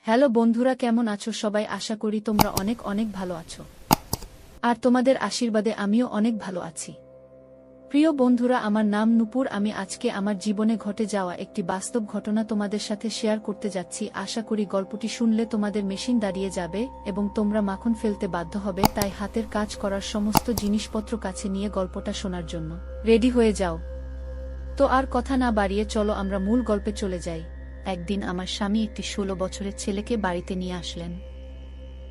Hello বন্ধুরা, কেমন আছো সবাই? আশা করি তোমরা অনেক অনেক ভালো আছো। আর তোমাদের আশীর্বাদে আমিও অনেক ভালো আছি। প্রিয় বন্ধুরা, আমার নাম নূপুর। আমি আজকে আমার জীবনে ঘটে যাওয়া একটি বাস্তব ঘটনা তোমাদের সাথে শেয়ার করতে যাচ্ছি। আশা করি গল্পটি শুনলে তোমাদের মেশিন দাঁড়িয়ে যাবে এবং তোমরা মাখন ফেলতে বাধ্য হবে। তাই হাতের কাজ করার সমস্ত জিনিসপত্র কাছে নিয়ে গল্পটা শোনার জন্য রেডি হয়ে যাও। তো আর কথা না বাড়িয়ে চলো আমরা মূল গল্পে চলে যাই। একদিন আমার স্বামী একটি 16 বছরের ছেলেকে বাড়িতে নিয়ে আসলেন।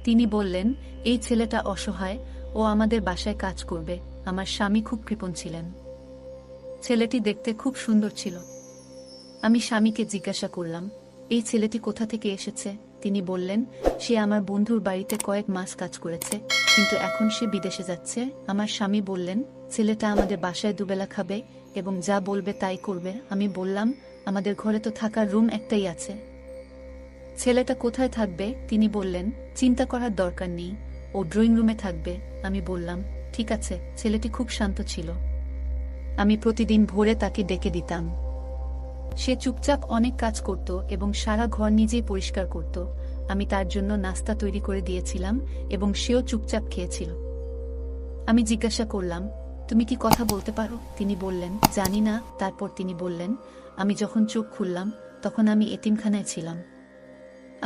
তিনি বললেন, এই ছেলেটা অসহায়, ও আমাদের বাসায় কাজ করবে। আমার স্বামী খুব কৃপণ ছিলেন। ছেলেটি দেখতে খুব সুন্দর ছিল। আমি স্বামীকে জিজ্ঞাসা করলাম, এই ছেলেটি কোথা থেকে এসেছে? তিনি বললেন, সে আমার বন্ধুর বাড়িতে কয়েক মাস কাজ করেছে, কিন্তু এখন সে বিদেশে যাচ্ছে। আমার স্বামী বললেন, ছেলেটা আমাদের বাসায় দুবেলা খাবে এবং যা বলবে তাই করবে। আমি বললাম, আমাদের ঘরে তো থাকার রুম একটাই আছে। ছেলেটা কোথায় থাকবে? তিনি বললেন, চিন্তা করার দরকার নেই, ও ড্রয়িং রুমে থাকবে। আমি বললাম, ঠিক আছে। ছেলেটি খুব শান্ত ছিল। আমি প্রতিদিন ভোরে তাকে ডেকে দিতাম। সে চুপচাপ অনেক কাজ করত এবং সারা ঘর নিজেই পরিষ্কার করত। আমি তার জন্য নাস্তা তৈরি করে দিয়েছিলাম এবং সেও চুপচাপ খেয়েছিল। আমি জিজ্ঞাসা করলাম, তুমি কি কথা বলতে পারো? তিনি বললেন, জানি না। তারপর তিনি বললেন, আমি যখন চোখ খুললাম তখন আমি এতিমখানায় ছিলাম।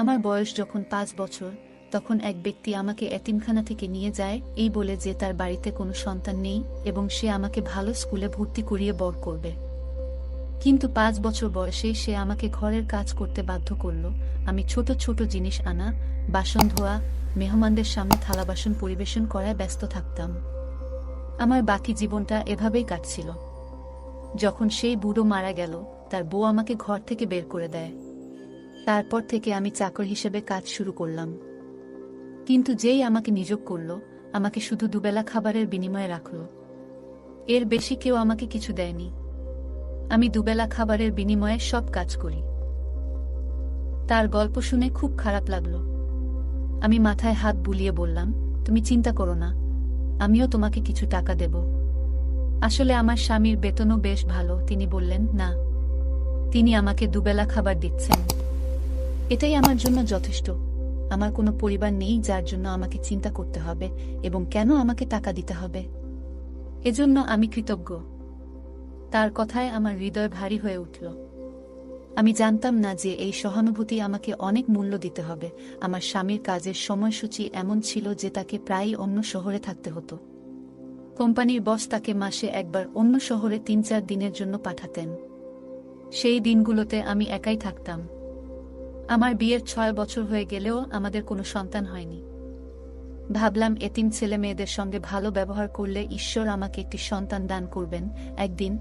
আমার বয়স যখন 5 বছর, তখন এক ব্যক্তি আমাকে এতিমখানা থেকে নিয়ে যায় এই বলে যে তার বাড়িতে কোনো সন্তান নেই এবং সে আমাকে ভালো স্কুলে ভর্তি করিয়ে বড় করবে। কিন্তু 5 বছর বয়সে সে আমাকে ঘরের কাজ করতে বাধ্য করল। আমি ছোট ছোট জিনিস আনা, বাসন ধোয়া, মেহমানদের সামনে থালা বাসন পরিবেশন করায় ব্যস্ত থাকতাম। আমার বাকি জীবনটা এভাবেই কাটছিল। যখন সেই বুড়ো মারা গেল, তার বউ আমাকে ঘর থেকে বের করে দেয়। তারপর থেকে আমি চাকর হিসেবে কাজ শুরু করলাম। কিন্তু যেই আমাকে নিয়োগ করল, আমাকে শুধু দুবেলা খাবারের বিনিময়ে রাখল। এর বেশি কেউ আমাকে কিছু দেয়নি। আমি দুবেলা খাবারের বিনিময়ে সব কাজ করি। তার গল্প শুনে খুব খারাপ লাগলো। আমি মাথায় হাত বুলিয়ে বললাম, তুমি চিন্তা করো না, আমিও তোমাকে কিছু টাকা দেব। আসলে আমার স্বামীর বেতনও বেশ ভালো। তিনি বললেন, না, তিনি আমাকে দুবেলা খাবার দিচ্ছেন, এটাই আমার জন্য যথেষ্ট। আমার কোনো পরিবার নেই যার জন্য আমাকে চিন্তা করতে হবে এবং কেন আমাকে টাকা দিতে হবে। এজন্য আমি কৃতজ্ঞ। তার কথায় আমার হৃদয় ভারী হয়ে উঠল। আমি জানতাম না যে এই সহানুভূতি আমাকে অনেক মূল্য দিতে হবে। আমার স্বামীর কাজের সময়সূচি এমন ছিল যে তাকে প্রায়ই অন্য শহরে থাকতে হতো। কোম্পানির বস তাকে মাসে একবার অন্য শহরে 3-4 দিনের জন্য পাঠাতেন। সেই দিনগুলোতে আমি একাই থাকতাম। আমার বিয়ের 6 বছর হয়ে গেলেও আমাদের কোনো সন্তান হয়নি। ভাবলাম, এতিম ছেলে মেয়েদের সঙ্গে ভালো ব্যবহার করলে ঈশ্বর আমাকে একটি সন্তান দান করবেন। একদিন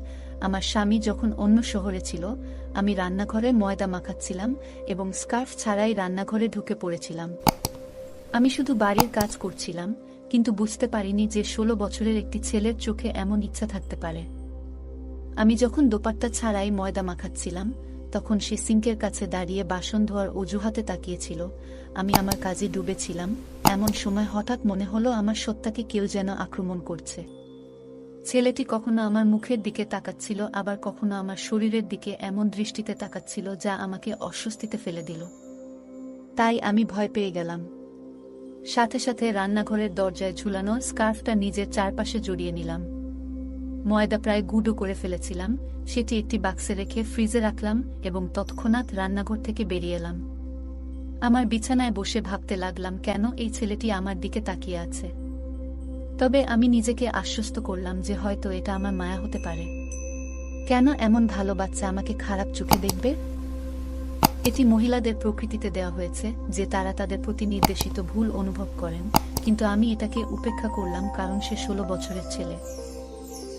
আমার স্বামী যখন অন্য শহরে ছিল, আমি রান্নাঘরে ময়দা মাখাচ্ছিলাম এবং স্কার্ফ ছাড়াই রান্নাঘরে ঢুকে পড়েছিলাম। আমি শুধু বাড়ির কাজ করছিলাম, কিন্তু বুঝতে পারিনি যে 16 বছরের একটি ছেলের চোখে এমন ইচ্ছা থাকতে পারে। আমি যখন দোপাট্টা ছাড়াই ময়দা মাখাচ্ছিলাম, তখন সে সিঙ্কের কাছে দাঁড়িয়ে বাসন ধোয়ার অজুহাতে তাকিয়েছিল। আমি আমার কাজে ডুবেছিলাম। এমন সময় হঠাৎ মনে হলো আমার সত্তাকে কেউ যেন আক্রমণ করছে। ছেলেটি কখনো আমার মুখের দিকে তাকাচ্ছিল, আবার কখনো আমার শরীরের দিকে এমন দৃষ্টিতে তাকাচ্ছিল যা আমাকে অস্বস্তিতে ফেলে দিল। তাই আমি ভয় পেয়ে গেলাম। সাথে সাথে রান্নাঘরের দরজায় ঝুলানো স্কার্ফটা নিজের চারপাশে জড়িয়ে নিলাম। ময়দা প্রায় গুঁড়ো করে ফেলেছিলাম। সেটি একটি বাক্সে রেখে ফ্রিজে রাখলাম এবং তৎক্ষণাৎ রান্নাঘর থেকে বেরিয়ে এলাম। আমার বিছানায় বসে ভাবতে লাগলাম, কেন এই ছেলেটি আমার দিকে তাকিয়ে আছে। তবে আমি নিজেকে আশ্বস্ত করলাম যে হয়তো এটা আমার মায়া হতে পারে। কেন এমন ভালো বাচ্চা আমাকে খারাপ চোখে দেখবে? এটি মহিলাদের প্রকৃতিতে দেওয়া হয়েছে যে তারা তাদের প্রতি নির্দেশিত ভুল অনুভব করেন, কিন্তু আমি এটাকে উপেক্ষা করলাম কারণ সে 16 বছরের ছেলে।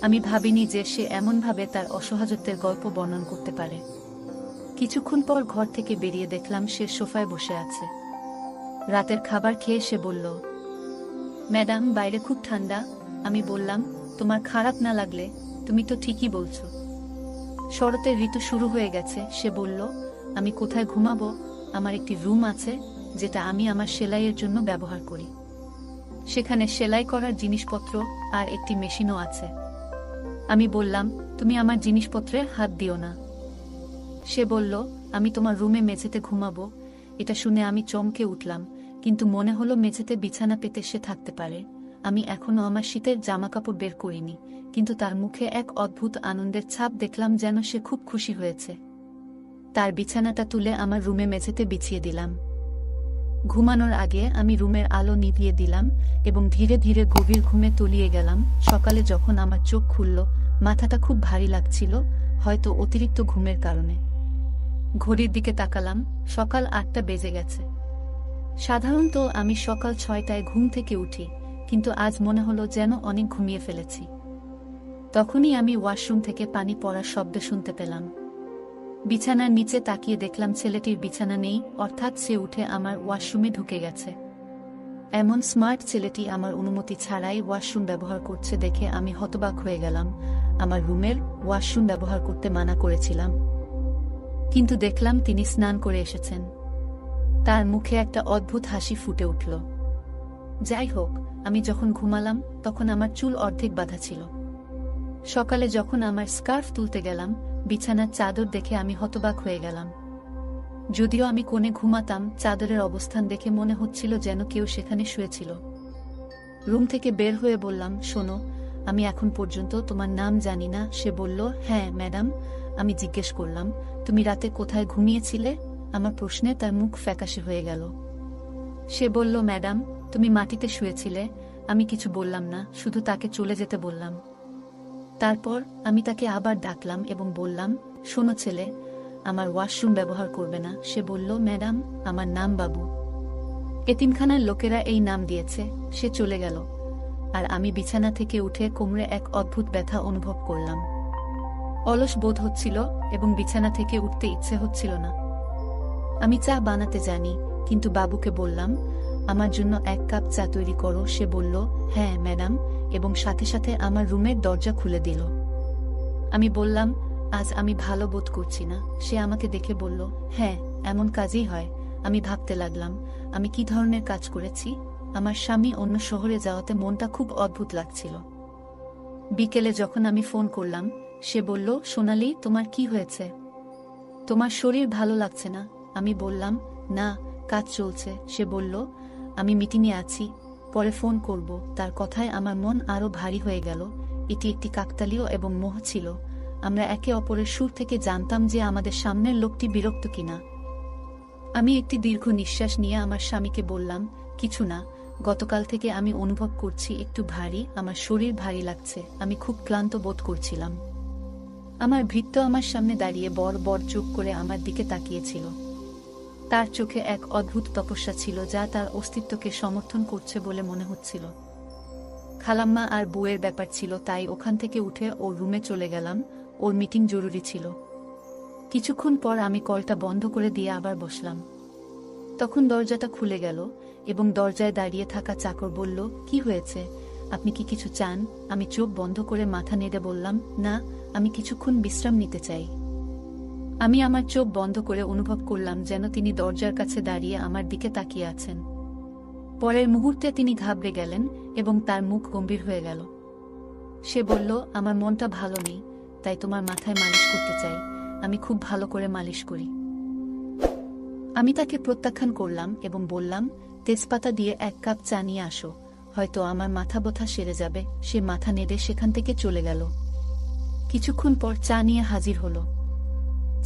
আমি ভাবিনি যে সে এমনভাবে তার অসহায়ত্বের গল্প বর্ণন করতে পারে। কিছুক্ষণ পর ঘর থেকে বেরিয়ে দেখলাম সে সোফায় বসে আছে। রাতের খাবার খেয়ে সে বলল, ম্যাডাম, বাইরে খুব ঠান্ডা। আমি বললাম, তোমার খারাপ না লাগলে, তুমি তো ঠিকই বলছো, শরতের ঋতু শুরু হয়ে গেছে। সে বলল, আমি কোথায় ঘুমাবো? আমার একটি রুম আছে যেটা আমি আমার সেলাইয়ের জন্য ব্যবহার করি। সেখানে সেলাই করার জিনিসপত্র আর একটি মেশিনও আছে। আমি বললাম, তুমি আমার জিনিসপত্রে হাত দিও না। সে বলল, আমি তোমার রুমে মেঝেতে ঘুমাবো এটা শুনে আমি চমকে উঠলাম, কিন্তু মনে হলো মেঝেতে বিছানা পেতে সে থাকতে পারে। আমি এখনো আমার শীতের জামাকাপড় বের করিনি, কিন্তু তার মুখে এক অদ্ভুত আনন্দের ছাপ দেখলাম, যেন সে খুব খুশি হয়েছে। তার বিছানাটা তুলে আমার রুমে মেঝেতে বিছিয়ে দিলাম। ঘুমানোর আগে আমি রুমের আলো নিভিয়ে দিলাম এবং ধীরে ধীরে গভীর ঘুমে তলিয়ে গেলাম। সকালে যখন আমার চোখ খুলল, মাথাটা খুব ভারী লাগছিল, হয়তো অতিরিক্ত ঘুমের কারণে। ঘড়ির দিকে তাকালাম, সকাল 8টা বেজে গেছে। সাধারণত আমি সকাল 6টায় ঘুম থেকে উঠি, কিন্তু আজ মনে হলো যেন অনেক ঘুমিয়ে ফেলেছি। তখনই আমি ওয়াশরুম থেকে পানি পড়ার শব্দ শুনতে পেলাম। বিছানার নিচে তাকিয়ে দেখলাম ছেলেটির বিছানা নেই, অর্থাৎ সে উঠে আমার ওয়াশরুমে ঢুকে গেছে। এমন স্মার্ট ছেলেটি আমার অনুমতি ছাড়াই ওয়াশরুম ব্যবহার করছে দেখে আমি হতবাক হয়ে গেলাম। আমার রুমের ওয়াশরুম ব্যবহার করতে মানা করেছিলাম, কিন্তু দেখলাম তিনি স্নান করে এসেছেন। তার মুখে একটা অদ্ভুত হাসি ফুটে উঠল। যাই হোক, আমি যখন ঘুমালাম তখন আমার চুল অর্ধেক বাঁধা ছিল। সকালে যখন আমার স্কার্ফ তুলতে গেলাম, বিছানার চাদর দেখে আমি হতবাক হয়ে গেলাম। যদিও আমি কোণে ঘুমাতাম, চাদরের অবস্থান দেখে মনে হচ্ছিল যেন কেউ সেখানে শুয়েছিল। রুম থেকে বের হয়ে বললাম, শোনো, আমি এখন পর্যন্ত তোমার নাম জানি না। সে বলল, হ্যাঁ ম্যাডাম। আমি জিজ্ঞেস করলাম, তুমি রাতে কোথায় ঘুমিয়েছিলে? আমার প্রশ্নে তার মুখ ফ্যাকাশে হয়ে গেল। সে বলল, ম্যাডাম, তুমি মাটিতে শুয়েছিলে। আমি কিছু বললাম না, শুধু তাকে চলে যেতে বললাম। তারপর আমি তাকে আবার ডাকলাম এবং বললাম, শোনো ছেলে, আমার ওয়াশরুম ব্যবহার করবে না। সে বলল, ম্যাডাম, আমার নাম বাবু। এতিমখানার লোকেরা এই নাম দিয়েছে। সে চলে গেল, আর আমি বিছানা থেকে উঠে কোমরে এক অদ্ভুত ব্যথা অনুভব করলাম। অলস বোধ হচ্ছিল এবং বিছানা থেকে উঠতে ইচ্ছে হচ্ছিল না। আমি চা বানাতে জানি, কিন্তু বাবুকে বললাম, আমার জন্য 1 কাপ চা তৈরি করো। সে বলল, হ্যাঁ ম্যাডাম, এবং সাথে সাথে আমার রুমের দরজা খুলে দিল। আমি বললাম, আজ আমি ভালো বোধ করছি না। সে আমাকে দেখে বলল, হ্যাঁ, এমন কাজই হয়। আমি ভাবতে লাগলাম, আমি কি ধরনের কাজ করেছি। আমার স্বামী অন্য শহরে যাওয়াতে মনটা খুব অদ্ভুত লাগছিল। বিকেলে যখন আমি ফোন করলাম, সে বলল, সোনালি, তোমার কি হয়েছে? তোমার শরীর ভালো লাগছে না? আমি বললাম, না, কাজ চলছে। সে বলল, আমি মিটিংয়ে আছি, পরে ফোন করব। তার কথায় আমার মন আরো ভারী হয়ে গেল। এটি একটি কাকতালীয় এবং মোহ ছিল। আমরা একে অপরের সুর থেকে জানতাম যে আমাদের সামনের লোকটি বিরক্ত কিনা। আমি একটি দীর্ঘ নিঃশ্বাস নিয়ে আমার স্বামীকে বললাম, কিছু না, গতকাল থেকে আমি অনুভব করছি একটু ভারী, আমার শরীর ভারী লাগছে। আমি খুব ক্লান্ত বোধ করছিলাম। আমার ভৃত্য আমার সামনে দাঁড়িয়ে বড় বড় চোখ করে আমার দিকে তাকিয়েছিল। তার চোখে এক অদ্ভুত তপস্যা ছিল, যা তার অস্তিত্বকে সমর্থন করছে বলে মনে হচ্ছিল। খালাম্মা আর বউয়ের ব্যাপার ছিল, তাই ওখান থেকে উঠে ওর রুমে চলে গেলাম। ওর মিটিং জরুরি ছিল। কিছুক্ষণ পর আমি কলটা বন্ধ করে দিয়ে আবার বসলাম। তখন দরজাটা খুলে গেল এবং দরজায় দাঁড়িয়ে থাকা চাকর বলল, কি হয়েছে? আপনি কি কিছু চান? আমি চোখ বন্ধ করে মাথা নেড়ে বললাম, না, আমি কিছুক্ষণ বিশ্রাম নিতে চাই। আমি আমার চোখ বন্ধ করে অনুভব করলাম যেন তিনি দরজার কাছে দাঁড়িয়ে আমার দিকে তাকিয়ে আছেন। পরের মুহূর্তে তিনি ঘাবড়ে গেলেন এবং তার মুখ গম্ভীর হয়ে গেল। সে বলল, আমার মনটা ভালো নেই, তাই তোমার মাথায় মালিশ করতে চাই। আমি খুব ভালো করে মালিশ করি। আমি তাকে প্রত্যাখ্যান করলাম এবং বললাম, তেজপাতা দিয়ে 1 কাপ চা নিয়ে আসো, হয়তো আমার মাথা ব্যথা সেরে যাবে। সে মাথা নেড়ে সেখান থেকে চলে গেল। কিছুক্ষণ পর চা নিয়ে হাজির হলো।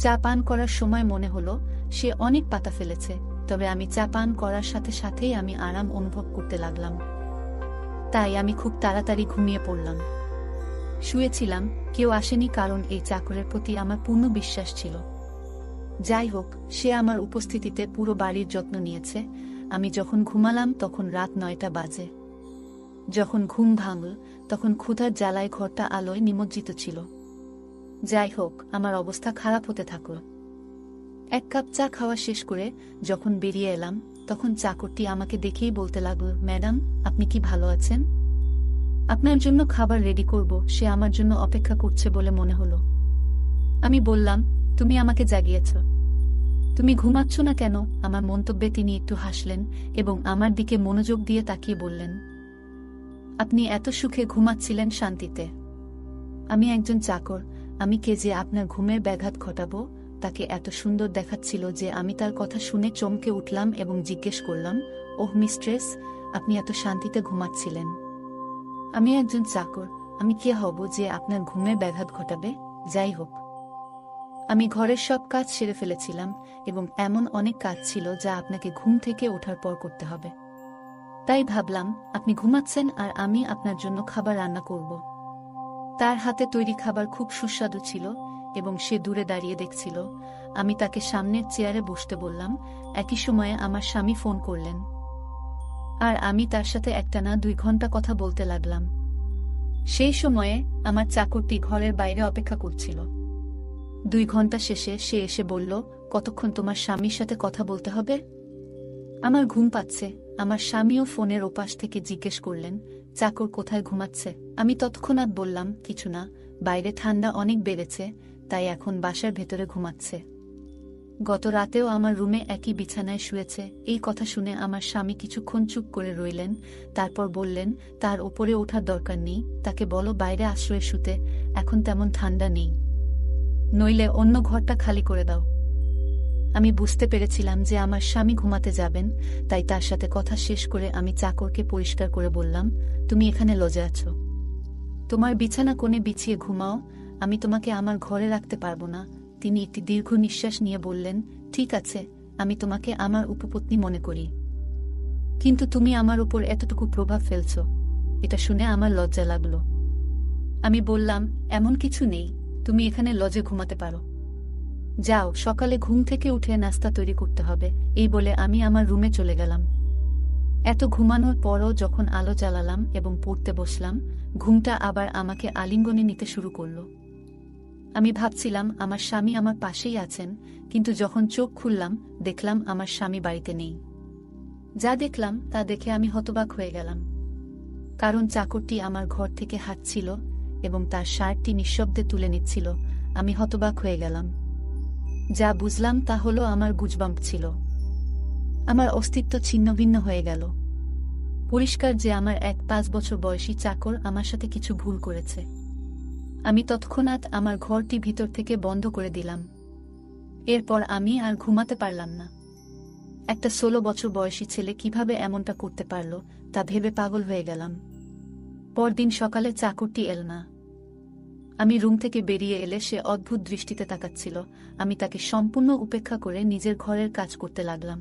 চা পান করার সময় মনে হলো সে অনেক পাতা ফেলেছে, তবে আমি চা পান করার সাথে সাথেই আমি আরাম অনুভব করতে লাগলাম। তাই আমি খুব তাড়াতাড়ি ঘুমিয়ে পড়লাম। শুয়েছিলাম, কেউ আসেনি, কারণ এই চাকরের প্রতি আমার পূর্ণ বিশ্বাস ছিল। যাই হোক, সে আমার উপস্থিতিতে পুরো বাড়ির যত্ন নিয়েছে। আমি যখন ঘুমালাম তখন রাত 9টা বাজে। যখন ঘুম ভাঙল তখন ক্ষুধার জ্বালায় ঘরটা আলোয় নিমজ্জিত ছিল। যাই হোক, আমার অবস্থা খারাপ হতে থাকল। 1 কাপ চা খাওয়া শেষ করে যখন বেরিয়ে এলাম, তখন চাকরটি আমাকে দেখেই বলতে লাগল, ম্যাডাম, আপনি কি ভালো আছেন? আপনার জন্য খাবার রেডি করব। সে আমার জন্য অপেক্ষা করছে বলে মনে হলো। আমি বললাম, তুমি আমাকে জাগিয়েছ, তুমি ঘুমাচ্ছ না কেন? আমার মন্তব্যে তিনি একটু হাসলেন এবং আমার দিকে মনোযোগ দিয়ে তাকিয়ে বললেন, আপনি এত সুখে ঘুমাচ্ছিলেন শান্তিতে। আমি একজন চাকর, আমি কে যে আপনার ঘুমের ব্যাঘাত ঘটাবো? তাকে এত সুন্দর দেখাচ্ছিল যে আমি তার কথা শুনে চমকে উঠলাম এবং জিজ্ঞেস করলাম, ওহ মিস্ট্রেস, আপনি এত শান্তিতে ঘুমাচ্ছিলেন? আমি একজন চাকর, আমি কে হব যে আপনার ঘুমে ব্যাঘাত ঘটাবে? যাই হোক, আমি ঘরের সব কাজ সেরে ফেলেছিলাম এবং এমন অনেক কাজ ছিল যা আপনাকে ঘুম থেকে ওঠার পর করতে হবে। তাই ভাবলাম আপনি ঘুমাচ্ছেন আর আমি আপনার জন্য খাবার রান্না করব। তার হাতে তৈরি খাবার খুব সুস্বাদু ছিল এবং সে দূরে দাঁড়িয়ে দেখছিল। আমি তাকে সামনের চেয়ারে বসতে বললাম। একই সময়ে আমার স্বামী ফোন করলেন আর আমি তার সাথে একটানা 2 ঘন্টা কথা বলতে লাগলাম। সেই সময়ে আমার চাকরটি ঘরের বাইরে অপেক্ষা করছিল। 2 ঘন্টা শেষে সে এসে বলল, কতক্ষণ তোমার স্বামীর সাথে কথা বলতে হবে? আমার ঘুম পাচ্ছে। আমার স্বামীও ফোনের ওপাশ থেকে জিজ্ঞেস করলেন, চাকর কোথায় ঘুমাচ্ছে? আমি তৎক্ষণাৎ বললাম, কিছু না, বাইরে ঠান্ডা অনেক বেড়েছে, তাই এখন বাসার ভেতরে ঘুমাচ্ছে। গত রাতেও আমার রুমে একই বিছানায় শুয়েছে। এই কথা শুনে আমার স্বামী কিছুক্ষণ চুপ করে রইলেন, তারপর বললেন, তার ওপরে ওঠার দরকার নেই, তাকে বলো বাইরে আশ্রয়ে শুতে, এখন তেমন ঠান্ডা নেই, নইলে অন্য ঘরটা খালি করে দাও। আমি বুঝতে পেরেছিলাম যে আমার স্বামী ঘুমাতে যাবেন, তাই তার সাথে কথা শেষ করে আমি চাকরকে পরিষ্কার করে বললাম, তুমি এখানে লজে আছো, তোমার বিছানা কোণে বিছিয়ে ঘুমাও, আমি তোমাকে আমার ঘরে রাখতে পারবো না। তিনি একটি দীর্ঘ নিঃশ্বাস নিয়ে বললেন, ঠিক আছে, আমি তোমাকে আমার উপপত্নী মনে করি, কিন্তু তুমি আমার উপর এতটুকু প্রভাব ফেলছ, এটা শুনে আমার লজ্জা লাগলো। আমি বললাম, এমন কিছু নেই, তুমি এখানে লজে ঘুমাতে পারো, যাও, সকালে ঘুম থেকে উঠে নাস্তা তৈরি করতে হবে। এই বলে আমি আমার রুমে চলে গেলাম। এত ঘুমানোর পরও যখন আলো জ্বালালাম এবং পড়তে বসলাম, ঘুমটা আবার আমাকে আলিঙ্গনে নিতে শুরু করল। আমি ভাবছিলাম আমার স্বামী আমার পাশেই আছেন, কিন্তু যখন চোখ খুললাম দেখলাম আমার স্বামী বাড়িতে নেই। যা দেখলাম তা দেখে আমি হতবাক হয়ে গেলাম, কারণ চাকরটি আমার ঘর থেকে হাঁটছিল এবং তার শার্টটি নিঃশব্দে তুলে নিচ্ছিল। আমি হতবাক হয়ে গেলাম। যা বুঝলাম তা হলো আমার গুজবাম্প ছিল। আমার অস্তিত্ব ছিন্নভিন্ন হয়ে গেল। পরিষ্কার যে আমার 5 বছর বয়সী চাকর আমার সাথে কিছু ভুল করেছে। আমি তৎক্ষণাৎ আমার ঘরটি ভিতর থেকে বন্ধ করে দিলাম। এরপর আমি আর ঘুমাতে পারলাম না। একটা 16 বছর বয়সী ছেলে কিভাবে এমনটা করতে পারল তা ভেবে পাগল হয়ে গেলাম। পরদিন সকালে চাকরটি এল না। আমি রুম থেকে বেরিয়ে এলে সে অদ্ভুত দৃষ্টিতে তাকাচ্ছিল। আমি তাকে সম্পূর্ণ উপেক্ষা করে নিজের ঘরের কাজ করতে লাগলাম।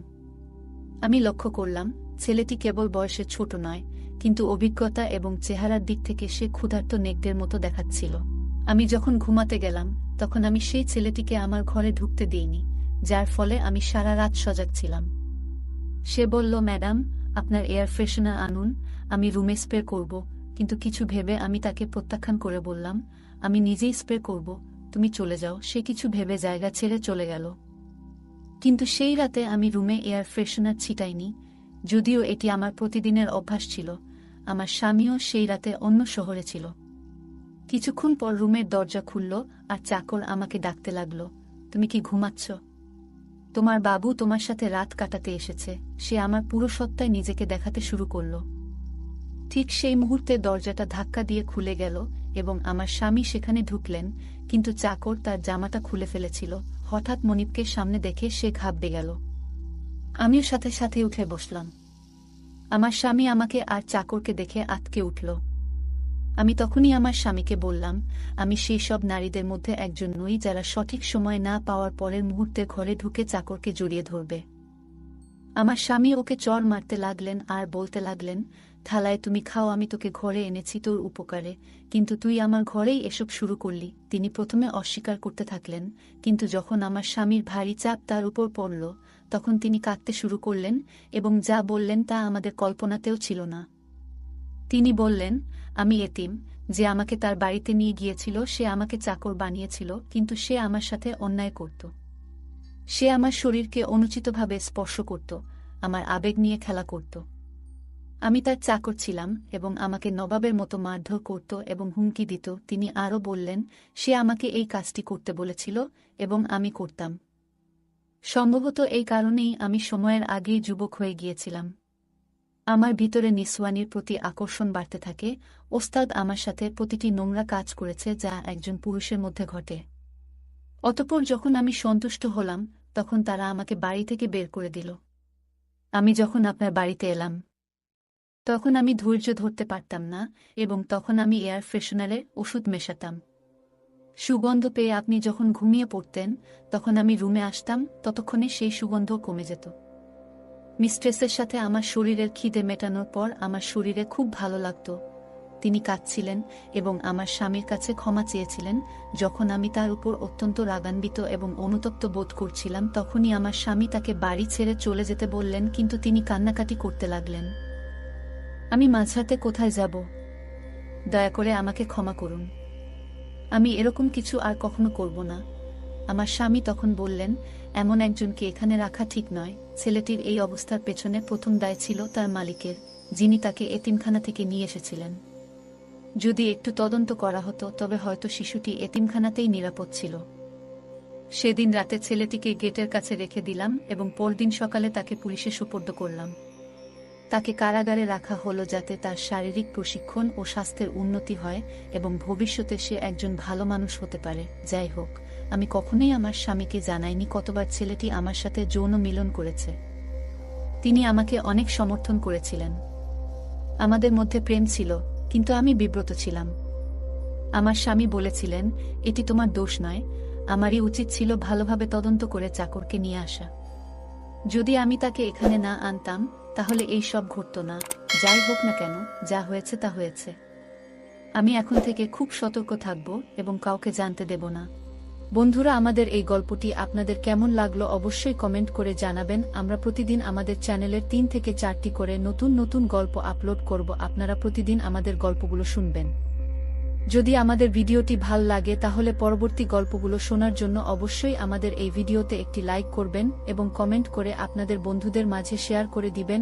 আমি লক্ষ্য করলাম ছেলেটি কেবল বয়সে ছোট নয়, কিন্তু অভিজ্ঞতা এবং চেহারার দিক থেকে সে ক্ষুধার্ত নেকড়ের মতো দেখাচ্ছিল। আমি যখন ঘুমাতে গেলাম তখন আমি সেই ছেলেটিকে আমার ঘরে ঢুকতে দিইনি, যার ফলে আমি সারা রাত সজাগ ছিলাম। সে বলল, ম্যাডাম, আপনার এয়ার ফ্রেশনার আনুন, আমি রুমে স্প্রে করব। কিন্তু কিছু ভেবে আমি তাকে প্রত্যাখ্যান করে বললাম, আমি নিজেই স্প্রে করব, তুমি চলে যাও। সে কিছু ভেবে জায়গা ছেড়ে চলে গেল। কিন্তু সেই রাতে আমি রুমে এয়ার ফ্রেশনার ছিটাইনি, যদিও এটি আমার প্রতিদিনের অভ্যাস ছিল। আমার স্বামীও সেই রাতে অন্য শহরে ছিল। কিছুক্ষণ পর রুমের দরজা খুলল আর চাকর আমাকে ডাকতে লাগল, তুমি কি ঘুমাচ্ছ? তোমার বাবু তোমার সাথে রাত কাটাতে এসেছে। সে আমার পুরো সত্তায় নিজেকে দেখাতে শুরু করল। ঠিক সেই মুহূর্তে দরজাটা ধাক্কা দিয়ে খুলে গেল এবং আমার স্বামী সেখানে ঢুকলেন, কিন্তু চাকর তার জামাটা খুলে ফেলেছিল। হঠাৎ মনিবকে সামনে দেখে সে ঘাবড়ে গেল। আমিও সাথে সাথে উঠে বসলাম। আমার স্বামী আমাকে আর চাকরকে দেখে আঁতকে উঠল। আমি তখনই আমার স্বামীকে বললাম, আমি সেই সব নারীদের মধ্যে একজন নই যারা সঠিক সময় না পাওয়ার পরের মুহূর্তে ঘরে ঢুকে চাকরকে জড়িয়ে ধরবে। আমার স্বামী ওকে চড় মারতে লাগলেন আর বলতে লাগলেন, থালায় তুমি খাও, আমি তোকে ঘরে এনেছি তোর উপকারে, কিন্তু তুই আমার ঘরেই এসব শুরু করলি। তিনি প্রথমে অস্বীকার করতে থাকলেন, কিন্তু যখন আমার স্বামীর ভারী চাপ তার উপর পড়ল তখন তিনি কাঁদতে শুরু করলেন এবং যা বললেন তা আমাদের কল্পনাতেও ছিল না। তিনি বললেন, আমি এতিম, যে আমাকে তার বাড়িতে নিয়ে গিয়েছিল সে আমাকে চাকর বানিয়েছিল, কিন্তু সে আমার সাথে অন্যায় করত। সে আমার শরীরকে অনুচিতভাবে স্পর্শ করত, আমার আবেগ নিয়ে খেলা করত। আমি তার চাকর ছিলাম এবং আমাকে নবাবের মতো মারধর করত এবং হুমকি দিত। তিনি আরও বললেন, সে আমাকে এই কাজটি করতে বলেছিল এবং আমি করতাম। সম্ভবত এই কারণেই আমি সময়ের আগেই যুবক হয়ে গিয়েছিলাম। আমার ভিতরে নিসওয়ানির প্রতি আকর্ষণ বাড়তে থাকে। ওস্তাদ আমার সাথে প্রতিটি নোংরা কাজ করেছে যা একজন পুরুষের মধ্যে ঘটে। অতঃপর যখন আমি সন্তুষ্ট হলাম তখন তারা আমাকে বাড়ি থেকে বের করে দিল। আমি যখন আপনার বাড়িতে এলাম তখন আমি ধৈর্য ধরতে পারতাম না এবং তখন আমি এয়ার ফ্রেশনারের ওষুধ মেশাতাম। সুগন্ধ পেয়ে আপনি যখন ঘুমিয়ে পড়তেন তখন আমি রুমে আসতাম, ততক্ষণে সেই সুগন্ধ কমে যেত। মিস্ট্রেসের সাথে আমার শরীরের খিদে মেটানোর পর আমার শরীরে খুব ভালো লাগত। তিনি কাঁদছিলেন এবং আমার স্বামীর কাছে ক্ষমা চেয়েছিলেন। যখন আমি তার উপর অত্যন্ত রাগান্বিত এবং অনুতপ্ত বোধ করছিলাম তখনই আমার স্বামী তাকে বাড়ি ছেড়ে চলে যেতে বললেন, কিন্তু তিনি কান্নাকাটি করতে লাগলেন। আমি মাঝরাতে কোথায় যাব? দয়া করে আমাকে ক্ষমা করুন, আমি এরকম কিছু আর কখনো করব না। আমার স্বামী তখন বললেন, এমন একজনকে এখানে রাখা ঠিক নয়। ছেলেটির এই অবস্থার পেছনে প্রথম দায় ছিল তার মালিকের, যিনি তাকে এতিমখানা থেকে নিয়ে এসেছিলেন। যদি একটু তদন্ত করা হতো তবে হয়তো শিশুটি এতিমখানাতেই নিরাপদ ছিল। সেদিন রাতে ছেলেটিকে গেটের কাছে রেখে দিলাম এবং পরদিন সকালে তাকে পুলিশে সোপর্দ করলাম। তাকে কারাগারে রাখা হলো যাতে তার শারীরিক প্রশিক্ষণ ও স্বাস্থ্যের উন্নতি হয় এবং ভবিষ্যতে সে একজন ভালো মানুষ হতে পারে। যাই হোক, আমি কখনোই আমার স্বামীকে জানাইনি কতবার ছেলেটি আমার সাথে যৌন মিলন করেছে। তিনি আমাকে অনেক সমর্থন করেছিলেন। আমাদের মধ্যে প্রেম ছিল, কিন্তু আমি বিব্রত ছিলাম। আমার স্বামী বলেছিলেন, এটি তোমার দোষ নয়, আমারই উচিত ছিল ভালোভাবে তদন্ত করে চাকরকে নিয়ে আসা। যদি আমি তাকে এখানে না আনতাম তাহলে এই সব ঘটত না। যাই হোক না কেন, যা হয়েছে তা হয়েছে। আমি এখন থেকে খুব সতর্ক থাকব এবং কাউকে জানতে দেব না। বন্ধুরা, আমাদের এই গল্পটি আপনাদের কেমন লাগলো অবশ্যই কমেন্ট করে জানাবেন। আমরা প্রতিদিন আমাদের চ্যানেলের 3 থেকে 4টি করে নতুন নতুন গল্প আপলোড করব। আপনারা প্রতিদিন আমাদের গল্পগুলো শুনবেন। যদি আমাদের ভিডিওটি ভাল লাগে তাহলে পরবর্তী গল্পগুলো শোনার জন্য অবশ্যই আমাদের এই ভিডিওতে একটি লাইক করবেন এবং কমেন্ট করে আপনাদের বন্ধুদের মাঝে শেয়ার করে দিবেন।